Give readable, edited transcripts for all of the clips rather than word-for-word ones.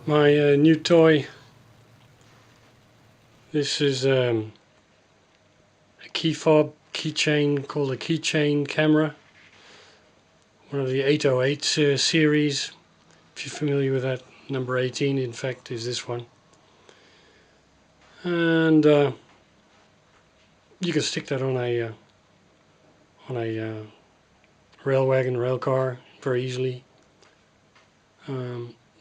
My new toy. This is a key fob keychain called a keychain camera. One of the 808 series. If you're familiar with that, number 18 in fact is this one. And you can stick that on a rail wagon, rail car very easily.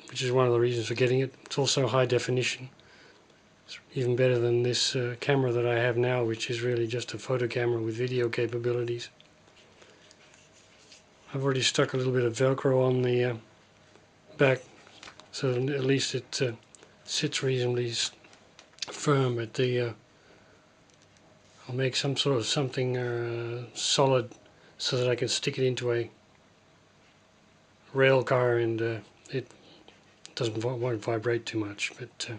Which is one of the reasons for getting it. It's also high definition. It's even better than this camera that I have now, which is really just a photo camera with video capabilities. I've already stuck a little bit of Velcro on the back, so that at least it sits reasonably firm at the... I'll make some sort of something solid so that I can stick it into a rail car and it won't vibrate too much. But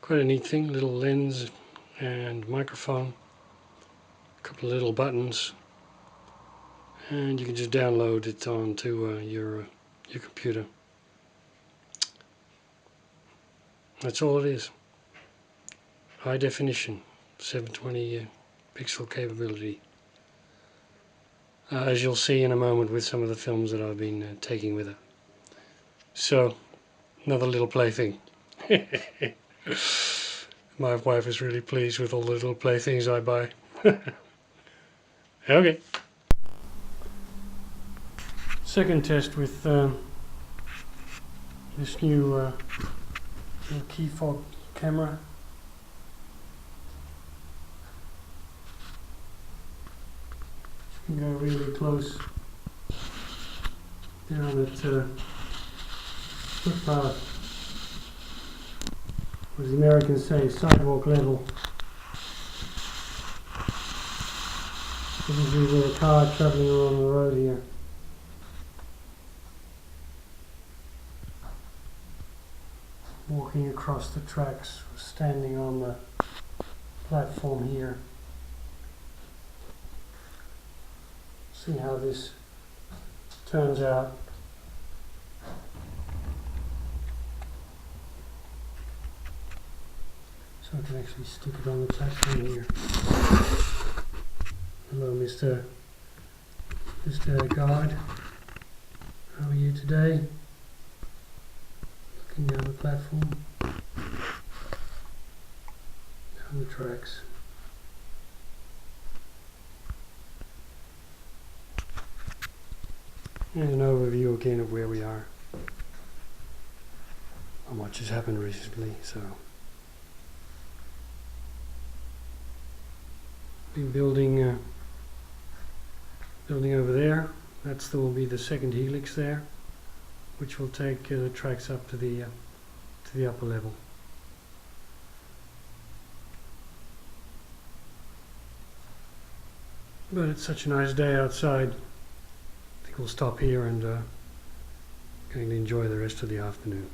quite a neat thing, little lens and microphone, a couple of little buttons, and you can just download it onto your computer. That's all it is. High definition, 720 pixel capability. As you'll see in a moment with some of the films that I've been taking with it. So, another little plaything. My wife is really pleased with all the little playthings I buy. Okay. Second test with this new key fob camera. You can go really close down at footpath, as the Americans say, sidewalk level. This is usually a car travelling along the road here. Walking across the tracks, standing on the platform here. See how this turns out. So I can actually stick it on the platform here. Hello, Mr. Guide. How are you today? Looking down the platform. Down the tracks. Here's an overview again of where we are. Not much has happened recently, so been building over there. Will be the second helix there, which will take the tracks up to the upper level. But it's such a nice day outside. I think we'll stop here and going to enjoy the rest of the afternoon.